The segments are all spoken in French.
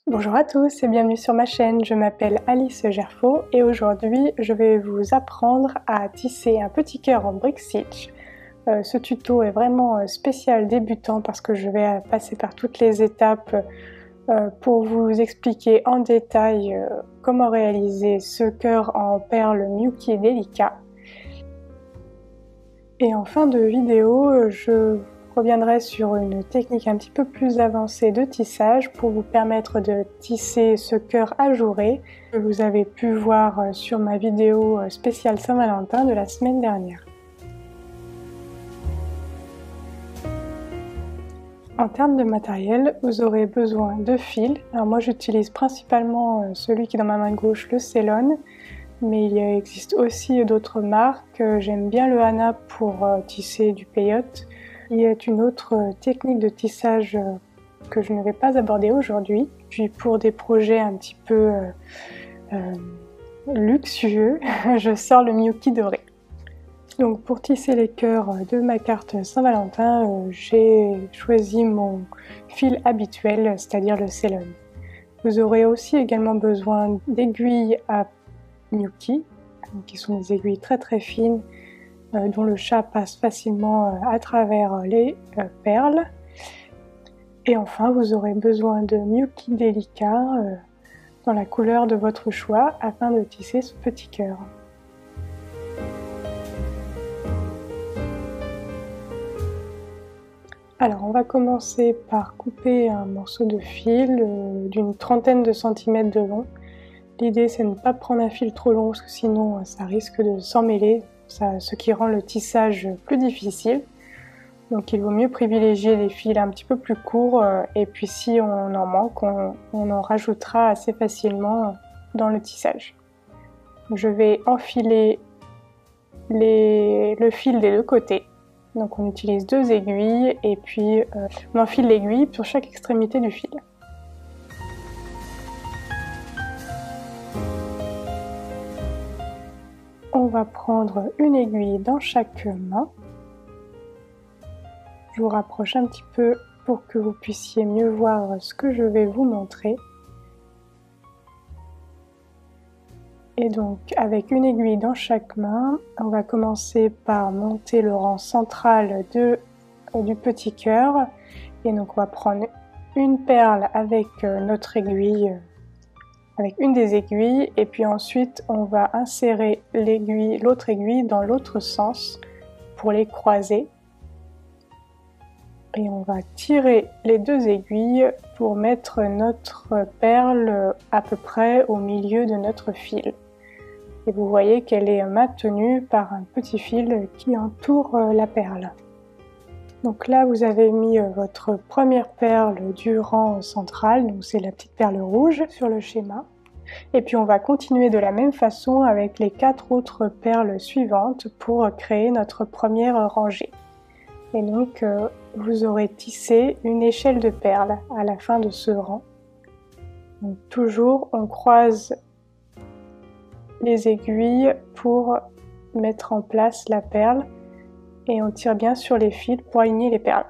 Bonjour à tous et bienvenue sur ma chaîne, je m'appelle Alice Gerfaux et aujourd'hui je vais vous apprendre à tisser un petit cœur en brick stitch. Ce tuto est vraiment spécial débutant parce que je vais passer par toutes les étapes pour vous expliquer en détail comment réaliser ce cœur en perles Miyuki délicat. Et en fin de vidéo, je reviendrai sur une technique un petit peu plus avancée de tissage pour vous permettre de tisser ce cœur ajouré que vous avez pu voir sur ma vidéo spéciale Saint-Valentin de la semaine dernière. En termes de matériel, vous aurez besoin de fils. Alors moi j'utilise principalement celui qui est dans ma main gauche, le Ceylon, mais il existe aussi d'autres marques. J'aime bien le Hana pour tisser du peyote. Il y a une autre technique de tissage que je ne vais pas aborder aujourd'hui. Puis pour des projets un petit peu luxueux, je sors le Miyuki doré. Donc pour tisser les cœurs de ma carte Saint-Valentin, j'ai choisi mon fil habituel, c'est-à-dire le Ceylon. Vous aurez aussi également besoin d'aiguilles à Miyuki, qui sont des aiguilles très très fines, dont le chat passe facilement à travers les perles. Et enfin, vous aurez besoin de Miyuki délicat dans la couleur de votre choix afin de tisser ce petit cœur. Alors on va commencer par couper un morceau de fil d'une trentaine de centimètres de long. L'idée c'est de ne pas prendre un fil trop long parce que sinon ça risque de s'emmêler, ce qui rend le tissage plus difficile. Donc il vaut mieux privilégier des fils un petit peu plus courts et puis si on en manque, on en rajoutera assez facilement dans le tissage. Je vais enfiler le fil des deux côtés. Donc on utilise deux aiguilles et puis on enfile l'aiguille sur chaque extrémité du fil. On va prendre une aiguille dans chaque main. Je vous rapproche un petit peu pour que vous puissiez mieux voir ce que je vais vous montrer. Et donc avec une aiguille dans chaque main, on va commencer par monter le rang central du petit cœur. Et donc on va prendre une perle avec notre aiguille, avec une des aiguilles, et puis ensuite on va insérer l'autre aiguille dans l'autre sens pour les croiser. Et on va tirer les deux aiguilles pour mettre notre perle à peu près au milieu de notre fil. Et vous voyez qu'elle est maintenue par un petit fil qui entoure la perle. Donc là vous avez mis votre première perle du rang central, donc c'est la petite perle rouge sur le schéma. Et puis on va continuer de la même façon avec les 4 autres perles suivantes pour créer notre première rangée. Et donc vous aurez tissé une échelle de perles à la fin de ce rang. Donc toujours on croise les aiguilles pour mettre en place la perle et on tire bien sur les fils pour aligner les perles.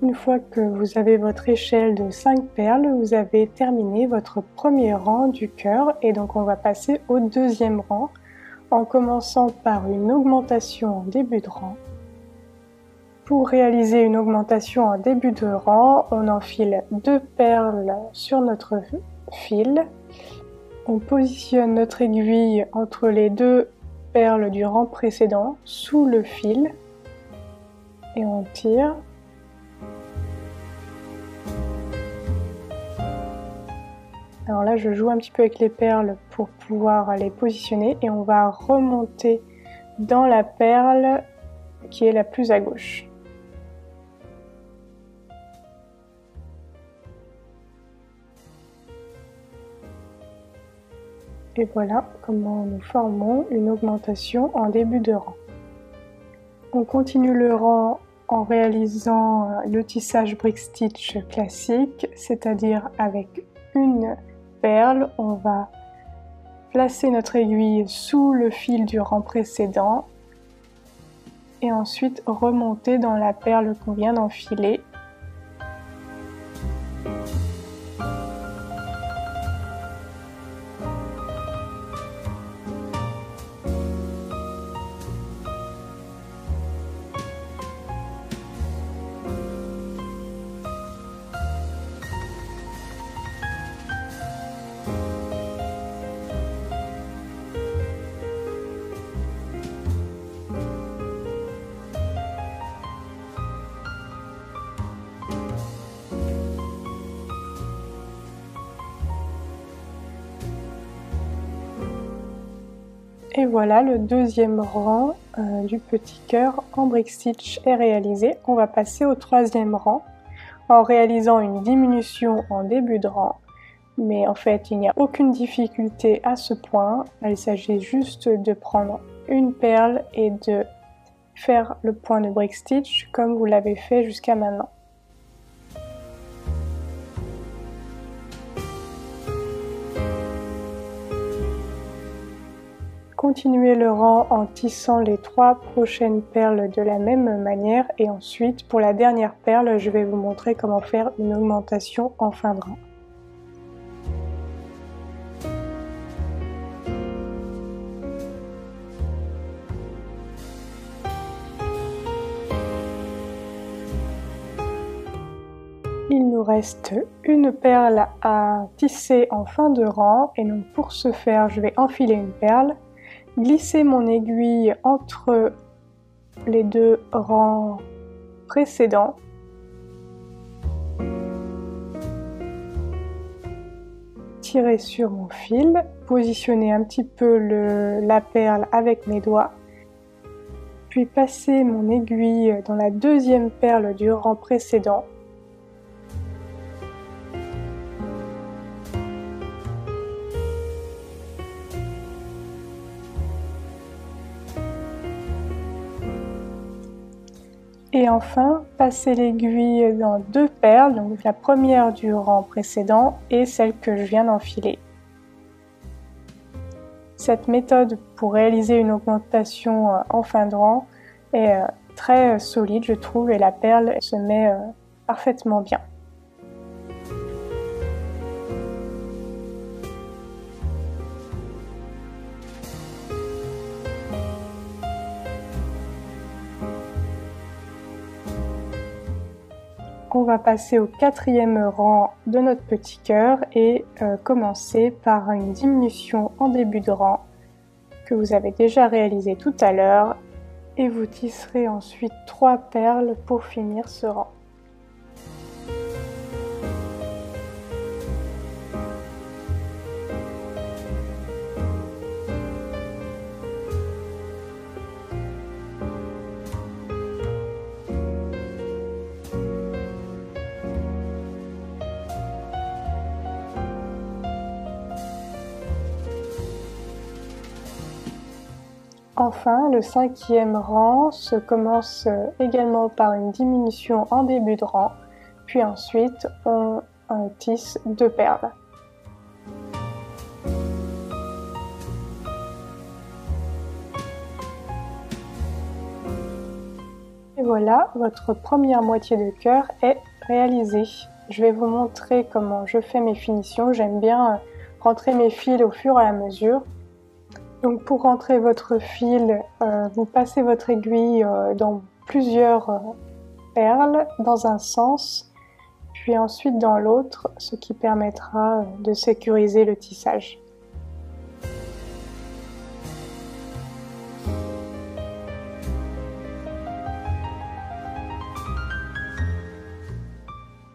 Une fois que vous avez votre échelle de 5 perles, vous avez terminé votre premier rang du cœur et donc on va passer au deuxième rang en commençant par une augmentation en début de rang. Pour réaliser une augmentation en début de rang, on enfile 2 perles sur notre fil. On positionne notre aiguille entre les 2 perles du rang précédent sous le fil et on tire. Alors là, je joue un petit peu avec les perles pour pouvoir les positionner et on va remonter dans la perle qui est la plus à gauche. Et voilà comment nous formons une augmentation en début de rang. On continue le rang en réalisant le tissage brick stitch classique, c'est-à-dire avec une perle, on va placer notre aiguille sous le fil du rang précédent et ensuite remonter dans la perle qu'on vient d'enfiler. Et voilà, le deuxième rang du petit cœur en brick stitch est réalisé. On va passer au troisième rang en réalisant une diminution en début de rang. Mais en fait, il n'y a aucune difficulté à ce point. Il s'agit juste de prendre une perle et de faire le point de brick stitch comme vous l'avez fait jusqu'à maintenant. Continuez le rang en tissant les 3 prochaines perles de la même manière et ensuite pour la dernière perle je vais vous montrer comment faire une augmentation en fin de rang. Il nous reste une perle à tisser en fin de rang et donc pour ce faire je vais enfiler une perle, glisser mon aiguille entre les 2 rangs précédents, tirer sur mon fil, positionner un petit peu la perle avec mes doigts, puis passer mon aiguille dans la deuxième perle du rang précédent. Et enfin, passer l'aiguille dans 2 perles, donc la première du rang précédent et celle que je viens d'enfiler. Cette méthode pour réaliser une augmentation en fin de rang est très solide, je trouve, et la perle se met parfaitement bien. On va passer au 4e rang de notre petit cœur et commencer par une diminution en début de rang que vous avez déjà réalisé tout à l'heure et vous tisserez ensuite 3 perles pour finir ce rang. Enfin, le 5e rang se commence également par une diminution en début de rang, puis ensuite on tisse 2 perles. Et voilà, votre première moitié de cœur est réalisée. Je vais vous montrer comment je fais mes finitions. J'aime bien rentrer mes fils au fur et à mesure. Donc pour rentrer votre fil, vous passez votre aiguille dans plusieurs perles dans un sens, puis ensuite dans l'autre, ce qui permettra de sécuriser le tissage.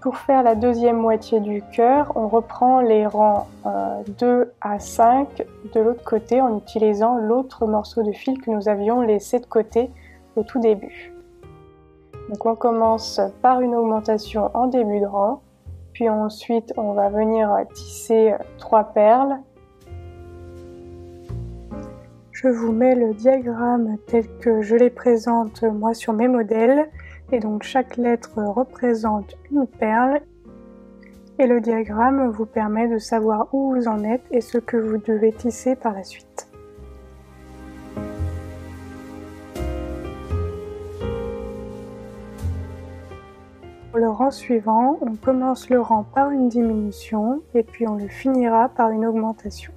Pour faire la deuxième moitié du cœur, on reprend les rangs 2 à 5 de l'autre côté en utilisant l'autre morceau de fil que nous avions laissé de côté au tout début. Donc on commence par une augmentation en début de rang, puis ensuite on va venir tisser 3 perles. Je vous mets le diagramme tel que je les présente moi sur mes modèles. Et donc chaque lettre représente une perle. Et le diagramme vous permet de savoir où vous en êtes et ce que vous devez tisser par la suite. Pour le rang suivant, on commence le rang par une diminution et puis on le finira par une augmentation.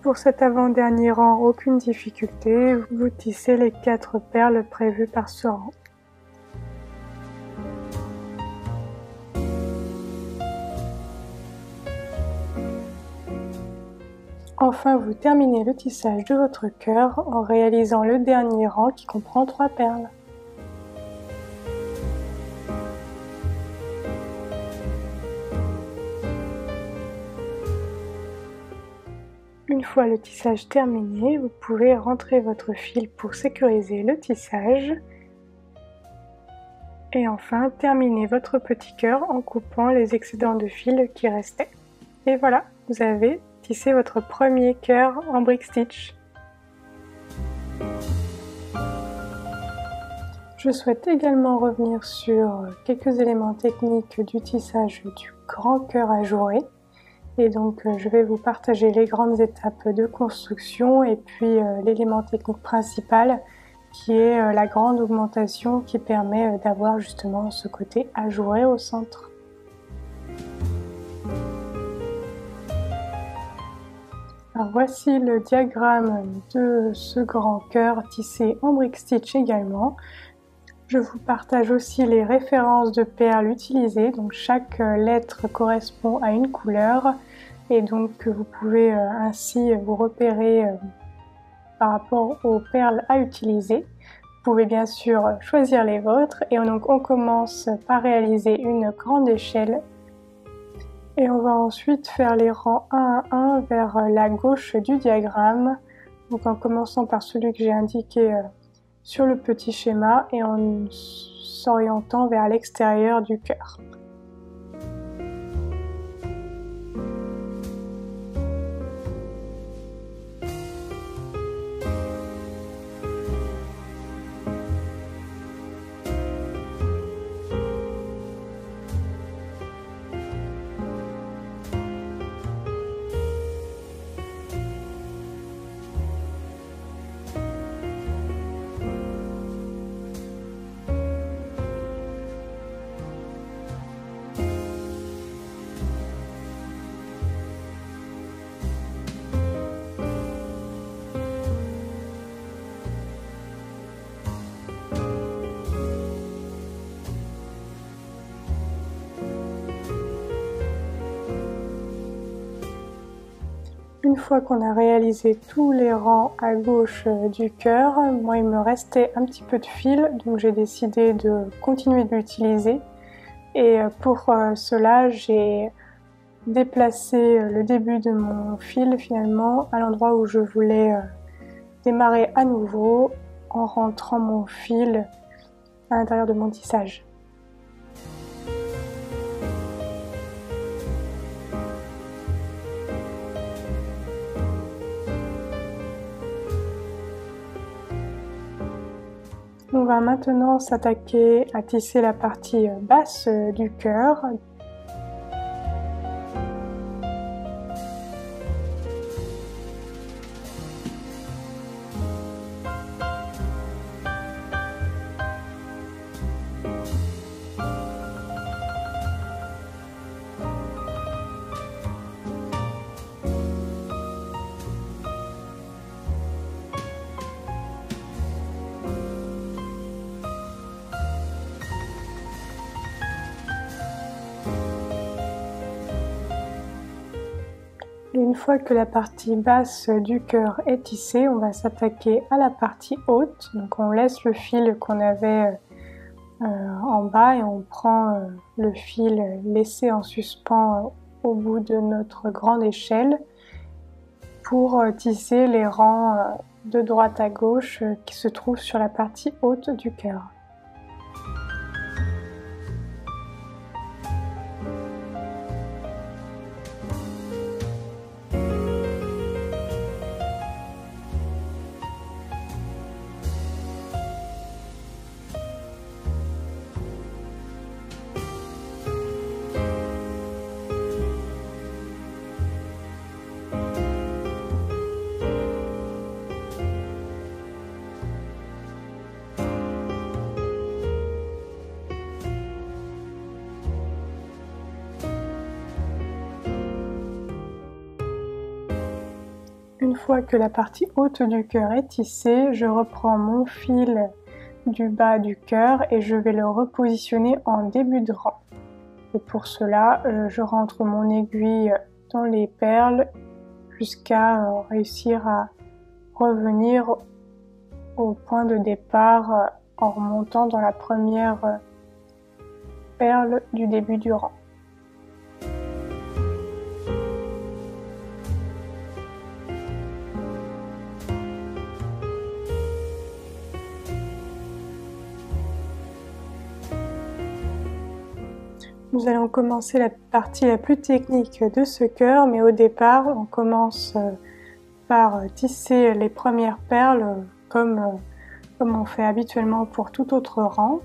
Pour cet avant-dernier rang, aucune difficulté, vous tissez les 4 perles prévues par ce rang. Enfin, vous terminez le tissage de votre cœur en réalisant le dernier rang qui comprend 3 perles. Une fois le tissage terminé, vous pouvez rentrer votre fil pour sécuriser le tissage. Et enfin, terminez votre petit cœur en coupant les excédents de fil qui restaient. Et voilà, vous avez tissé votre premier cœur en brick stitch. Je souhaite également revenir sur quelques éléments techniques du tissage du grand cœur ajouré. Et donc je vais vous partager les grandes étapes de construction et puis l'élément technique principal qui est la grande augmentation qui permet d'avoir justement ce côté ajouré au centre. Alors voici le diagramme de ce grand cœur tissé en brick stitch également. Je vous partage aussi les références de perles utilisées, donc chaque lettre correspond à une couleur et donc vous pouvez ainsi vous repérer par rapport aux perles à utiliser. Vous pouvez bien sûr choisir les vôtres et donc on commence par réaliser une grande échelle et on va ensuite faire les rangs 1 à 1 vers la gauche du diagramme, donc en commençant par celui que j'ai indiqué sur le petit schéma et en s'orientant vers l'extérieur du cœur. Une fois qu'on a réalisé tous les rangs à gauche du cœur, moi il me restait un petit peu de fil, donc j'ai décidé de continuer de l'utiliser. Et pour cela, j'ai déplacé le début de mon fil finalement à l'endroit où je voulais démarrer à nouveau en rentrant mon fil à l'intérieur de mon tissage. On va maintenant s'attaquer à tisser la partie basse du cœur. fois que la partie basse du cœur est tissée, on va s'attaquer à la partie haute. Donc on laisse le fil qu'on avait en bas et on prend le fil laissé en suspens au bout de notre grande échelle pour tisser les rangs de droite à gauche qui se trouvent sur la partie haute du cœur. Une fois que la partie haute du cœur est tissée, je reprends mon fil du bas du cœur et je vais le repositionner en début de rang. Et pour cela, je rentre mon aiguille dans les perles jusqu'à réussir à revenir au point de départ en remontant dans la première perle du début du rang. Nous allons commencer la partie la plus technique de ce cœur, mais au départ, on commence par tisser les premières perles comme on fait habituellement pour tout autre rang.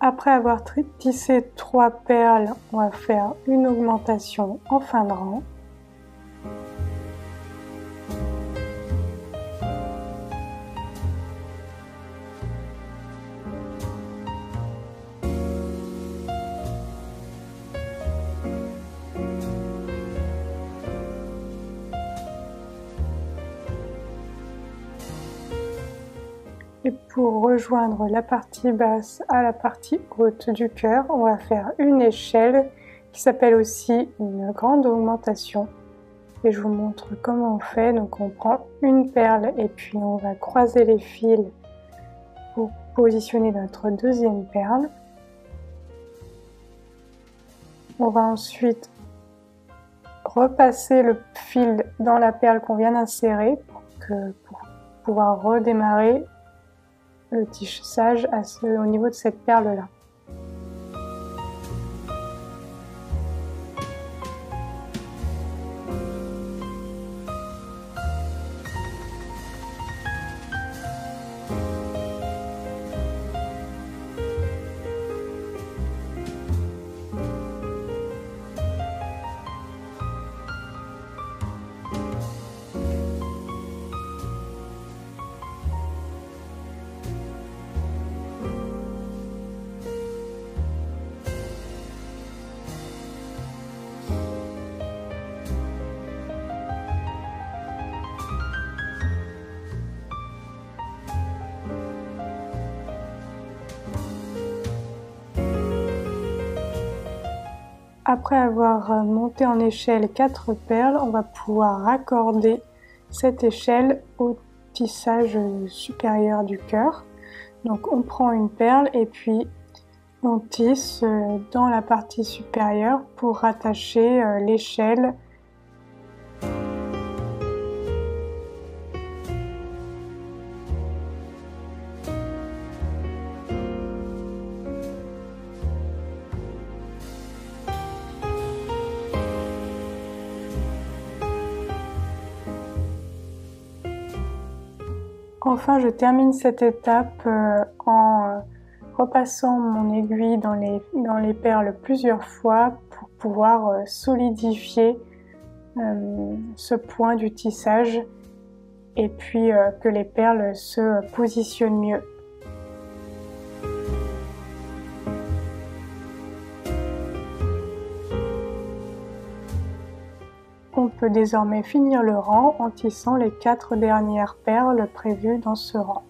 Après avoir tissé 3 perles, on va faire une augmentation en fin de rang. Et pour rejoindre la partie basse à la partie haute du cœur, on va faire une échelle qui s'appelle aussi une grande augmentation. Et je vous montre comment on fait. Donc on prend une perle et puis on va croiser les fils pour positionner notre deuxième perle. On va ensuite repasser le fil dans la perle qu'on vient d'insérer pour pouvoir redémarrer le tissage au niveau de cette perle-là. Après avoir monté en échelle 4 perles, on va pouvoir raccorder cette échelle au tissage supérieur du cœur. Donc on prend une perle et puis on tisse dans la partie supérieure pour rattacher l'échelle . Enfin, je termine cette étape en repassant mon aiguille dans les perles plusieurs fois pour pouvoir solidifier ce point du tissage et puis que les perles se positionnent mieux. On on peut désormais finir le rang en tissant les 4 dernières perles prévues dans ce rang.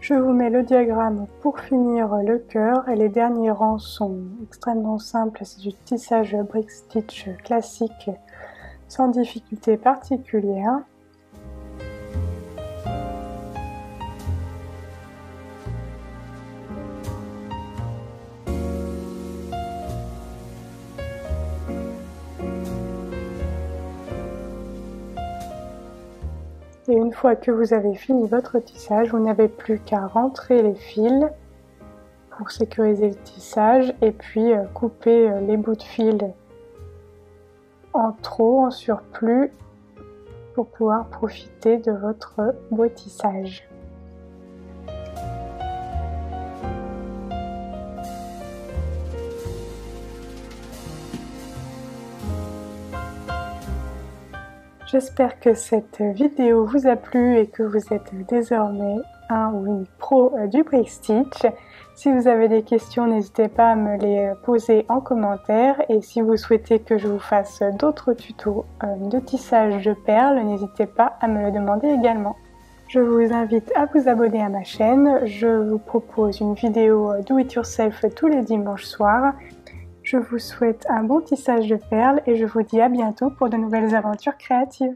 Je vous mets le diagramme pour finir le cœur et les derniers rangs sont extrêmement simples, c'est du tissage brick stitch classique sans difficulté particulière. Et une fois que vous avez fini votre tissage, vous n'avez plus qu'à rentrer les fils pour sécuriser le tissage et puis couper les bouts de fil en trop, en surplus, pour pouvoir profiter de votre beau tissage. J'espère que cette vidéo vous a plu et que vous êtes désormais un ou une pro du brick stitch. Si vous avez des questions, n'hésitez pas à me les poser en commentaire et si vous souhaitez que je vous fasse d'autres tutos de tissage de perles, n'hésitez pas à me le demander également. Je vous invite à vous abonner à ma chaîne, je vous propose une vidéo do it yourself tous les dimanches soirs. Je vous souhaite un bon tissage de perles et je vous dis à bientôt pour de nouvelles aventures créatives.